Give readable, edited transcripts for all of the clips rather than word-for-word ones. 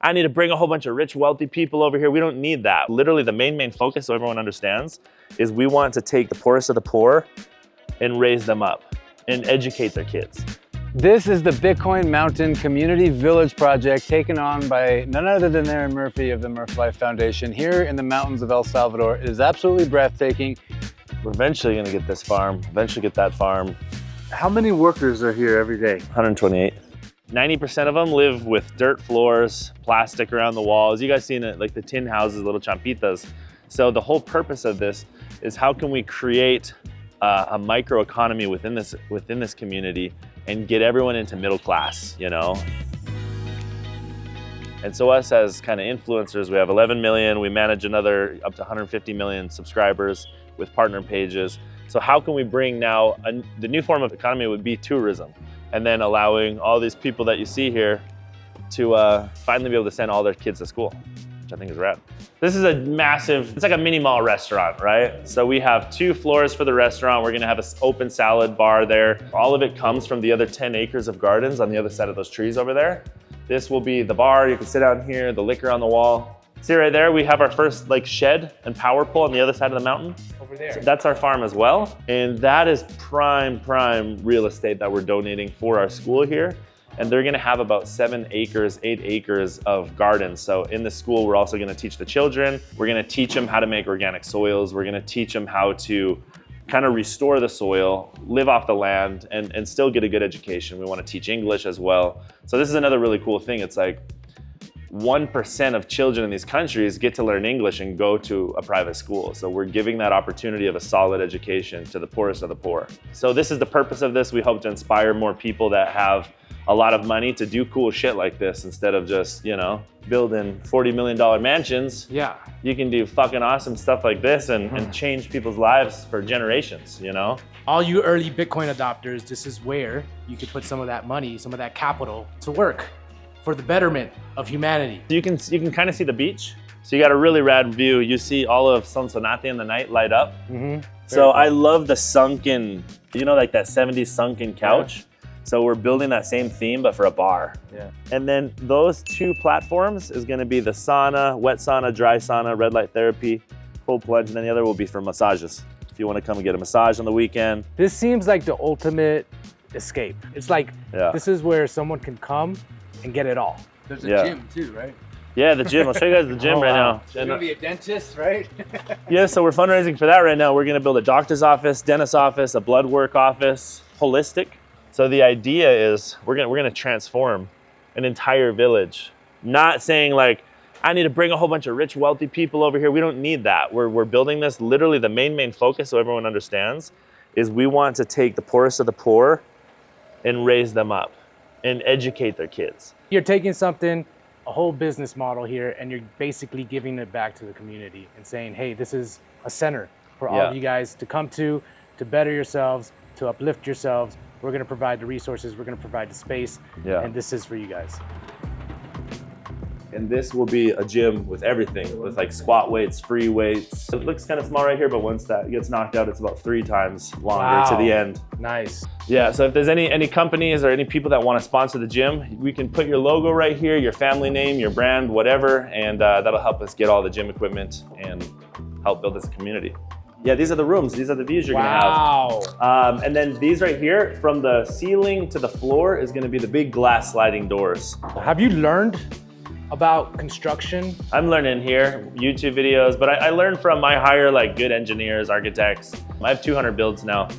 I need to bring a whole bunch of rich, wealthy people over here. We don't need that. Literally the main focus, so everyone understands, is we want to take the poorest of the poor and raise them up and educate their kids. This is the Bitcoin Mountain Community Village project taken on by none other than Aaron Murphy of the Murphslife Foundation here in the mountains of El Salvador. It is absolutely breathtaking. We're eventually gonna get this farm, eventually get that farm. How many workers are here every day? 128. 90% of them live with dirt floors, plastic around the walls. You guys seen it, like the tin houses, little champitas. So the whole purpose of this is how can we create a microeconomy within this community and get everyone into middle class, you know? And so us as kind of influencers, we have 11 million, we manage another up to 150 million subscribers with partner pages. So how can we bring now, the new form of economy would be tourism, and then allowing all these people that you see here to finally be able to send all their kids to school, which I think is rad. This is a massive, it's like a mini mall restaurant, right? So we have 2 floors for the restaurant. We're gonna have an open salad bar there. All of it comes from the other 10 acres of gardens on the other side of those trees over there. This will be the bar. You can sit down here, the liquor on the wall. See right there, we have our first like shed and power pole on the other side of the mountain. Over there. So that's our farm as well. And that is prime real estate that we're donating for our school here. And they're gonna have about 7 acres, 8 acres of gardens. So in the school, we're also gonna teach the children. We're gonna teach them how to make organic soils. We're gonna teach them how to kind of restore the soil, live off the land, and still get a good education. We wanna teach English as well. So this is another really cool thing. It's like 1% of children in these countries get to learn English and go to a private school. So we're giving that opportunity of a solid education to the poorest of the poor. So this is the purpose of this. We hope to inspire more people that have a lot of money to do cool shit like this instead of just, you know, building $40 million mansions. Yeah. You can do fucking awesome stuff like this and change people's lives for generations, you know? All you early Bitcoin adopters, this is where you could put some of that money, some of that capital to work for the betterment of humanity. You can kind of see the beach. So you got a really rad view. You see all of Sonsonate in the night light up. So I love the sunken, you know, like that 70s sunken couch. Yeah. So we're building that same theme, but for a bar. Yeah. And then those 2 platforms is gonna be the sauna, wet sauna, dry sauna, red light therapy, cold plunge, and then the other will be for massages. If you wanna come and get a massage on the weekend. This seems like the ultimate escape. It's like, This is where someone can come and get it all. There's a gym too, right? Yeah, the gym. I'll show you guys the gym right now. There's gonna be a dentist, right? Yeah, so we're fundraising for that right now. We're gonna build a doctor's office, dentist's office, a blood work office, holistic. So the idea is we're gonna transform an entire village. Not saying like, I need to bring a whole bunch of rich, wealthy people over here. We don't need that. We're building this, literally the main focus, so everyone understands, is we want to take the poorest of the poor and raise them up and educate their kids. You're taking something, a whole business model here, and you're basically giving it back to the community and saying, hey, this is a center for all of you guys to come to better yourselves, to uplift yourselves. We're gonna provide the resources, we're gonna provide the space, and this is for you guys. And this will be a gym with everything, with like squat weights, free weights. It looks kind of small right here, but once that gets knocked out, it's about 3 times longer to the end. Nice. Yeah, so if there's any companies or any people that want to sponsor the gym, we can put your logo right here, your family name, your brand, whatever, and that'll help us get all the gym equipment and help build this community. Yeah, these are the rooms. These are the views you're gonna have. And then these right here, from the ceiling to the floor is gonna be the big glass sliding doors. Have you learned about construction? I'm learning here, YouTube videos, but I learned from my higher, like good engineers, architects. I have 200 builds now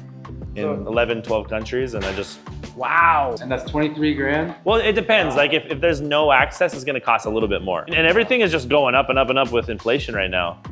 in 11, 12 countries, and I just, wow. And that's 23 grand? well, it depends. Like if there's no access, it's gonna cost a little bit more. And everything is just going up and up and up with inflation right now.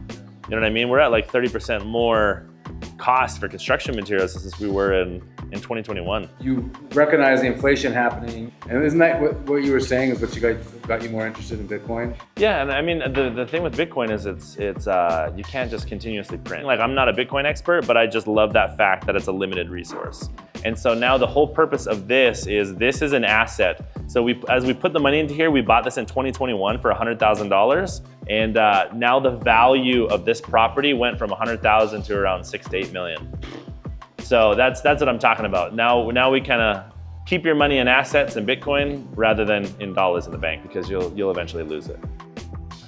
You know what I mean? We're at like 30% more cost for construction materials since we were in 2021. You recognize the inflation happening, and isn't that what you were saying is what got you more interested in Bitcoin? Yeah, and I mean, the thing with Bitcoin is it's you can't just continuously print. Like, I'm not a Bitcoin expert, but I just love that fact that it's a limited resource. And so now the whole purpose of this is an asset. So as we put the money into here, we bought this in 2021 for $100,000. And now the value of this property went from 100,000 to around 6 to 8 million. So that's what I'm talking about. Now we kind of keep your money in assets and Bitcoin rather than in dollars in the bank, because you'll eventually lose it.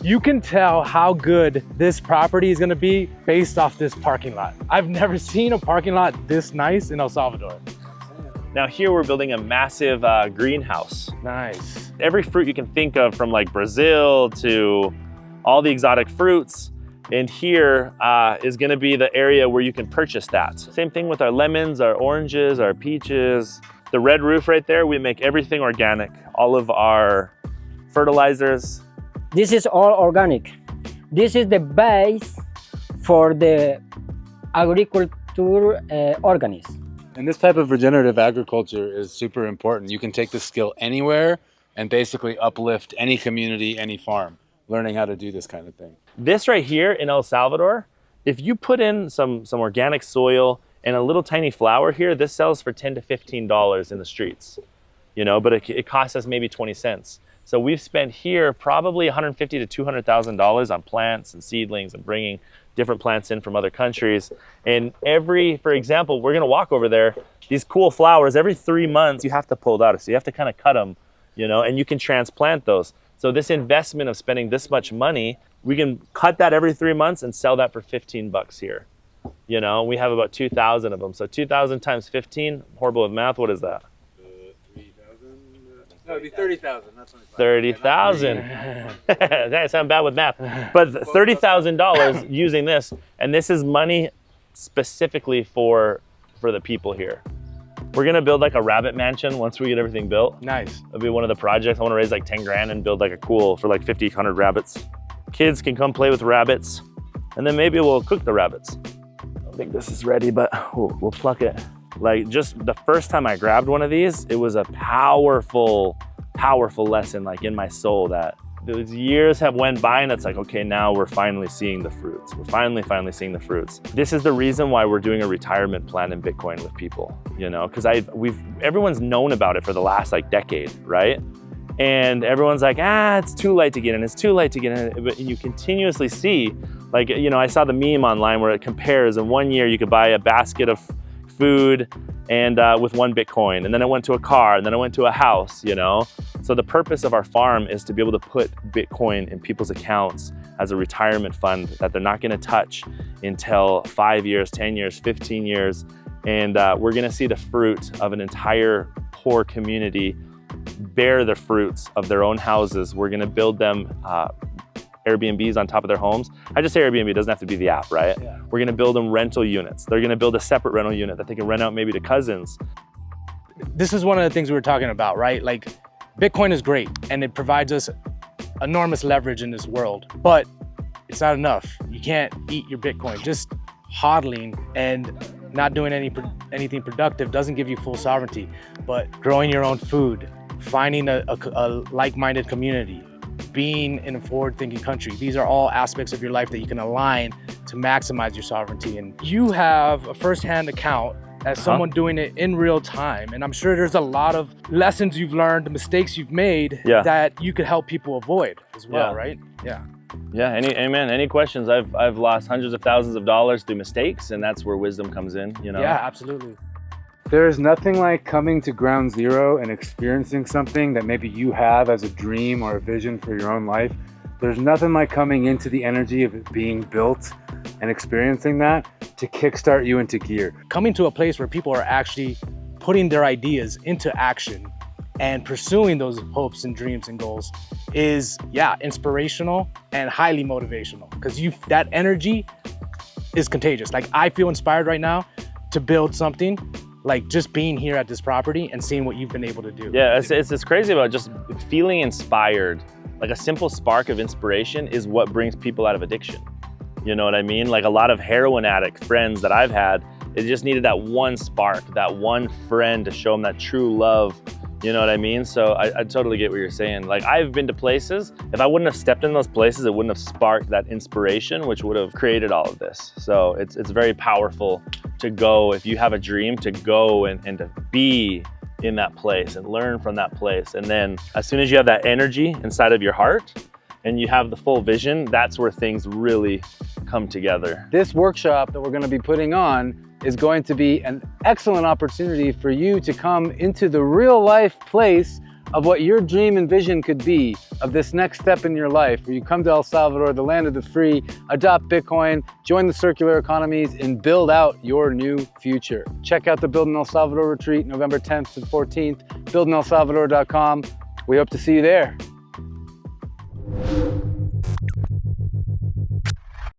You can tell how good this property is gonna be based off this parking lot. I've never seen a parking lot this nice in El Salvador. Now here we're building a massive greenhouse. Nice. Every fruit you can think of, from like Brazil to all the exotic fruits, and here is gonna be the area where you can purchase that. Same thing with our lemons, our oranges, our peaches. The red roof right there, we make everything organic. All of our fertilizers. This is all organic. This is the base for the agriculture organism. And this type of regenerative agriculture is super important. You can take this skill anywhere and basically uplift any community, any farm, learning how to do this kind of thing. This right here in El Salvador, if you put in some organic soil and a little tiny flower here, this sells for $10 to $15 in the streets, you know, but it costs us maybe 20 cents. So we've spent here probably $150,000 to $200,000 on plants and seedlings and bringing different plants in from other countries. And for example, we're gonna walk over there, these cool flowers, every 3 months, you have to pull it out. So you have to kind of cut them, you know, and you can transplant those. So this investment of spending this much money, we can cut that every 3 months and sell that for 15 bucks here. You know, we have about 2,000 of them. So 2,000 times 15, horrible with math, what is that? 3,000? No, it'd be 30,000. That's 30,000. That sounds bad with math. But $30,000 using this, and this is money specifically for the people here. We're gonna build like a rabbit mansion once we get everything built. Nice. It'll be one of the projects. I wanna raise like 10 grand and build like a cool for like 50, 100 rabbits. Kids can come play with rabbits, and then maybe we'll cook the rabbits. I don't think this is ready, but we'll pluck it. Like, just the first time I grabbed one of these, it was a powerful lesson like in my soul that those years have went by, and it's like, okay, now we're finally seeing the fruits. We're finally seeing the fruits. This is the reason why we're doing a retirement plan in Bitcoin with people, you know, because everyone's known about it for the last like decade, right? And everyone's like, it's too late to get in, it's too late to get in. But you continuously see, like, you know, I saw the meme online where it compares, in 1 year you could buy a basket of food and with 1 Bitcoin, and then it went to a car, and then it went to a house, you know? So the purpose of our farm is to be able to put Bitcoin in people's accounts as a retirement fund that they're not gonna touch until 5 years, 10 years, 15 years. And we're gonna see the fruit of an entire poor community bear the fruits of their own houses. We're gonna build them Airbnbs on top of their homes. I just say Airbnb, it doesn't have to be the app, right? Yeah. We're gonna build them rental units. They're gonna build a separate rental unit that they can rent out maybe to cousins. This is one of the things we were talking about, right? Like, Bitcoin is great and it provides us enormous leverage in this world, but it's not enough. You can't eat your Bitcoin. Just hodling and not doing anything productive doesn't give you full sovereignty. But growing your own food, finding a like-minded community, being in a forward-thinking country, these are all aspects of your life that you can align to maximize your sovereignty. And you have a first-hand account as someone doing it in real time. And I'm sure there's a lot of lessons you've learned, mistakes you've made that you could help people avoid as well, right? Yeah. Yeah, any questions? I've lost hundreds of thousands of dollars through mistakes, and that's where wisdom comes in, you know? Yeah, absolutely. There is nothing like coming to ground zero and experiencing something that maybe you have as a dream or a vision for your own life. There's nothing like coming into the energy of it being built and experiencing that to kickstart you into gear. Coming to a place where people are actually putting their ideas into action and pursuing those hopes and dreams and goals is, inspirational and highly motivational, because that energy is contagious. Like, I feel inspired right now to build something, like just being here at this property and seeing what you've been able to do. Yeah, it's crazy about just feeling inspired. Like, a simple spark of inspiration is what brings people out of addiction. You know what I mean? Like, a lot of heroin addict friends that I've had, it just needed that one spark, that one friend to show them that true love. You know what I mean? So I totally get what you're saying. Like, I've been to places, if I wouldn't have stepped in those places, it wouldn't have sparked that inspiration, which would have created all of this. So it's very powerful to go, if you have a dream, to go and to be in that place and learn from that place. And then as soon as you have that energy inside of your heart and you have the full vision, that's where things really come together. This workshop that we're going to be putting on is going to be an excellent opportunity for you to come into the real life place of what your dream and vision could be of this next step in your life, where you come to El Salvador, the land of the free, adopt Bitcoin, join the circular economies, and build out your new future. Check out the Build in El Salvador retreat, November 10th to the 14th, buildinelsalvador.com. We hope to see you there.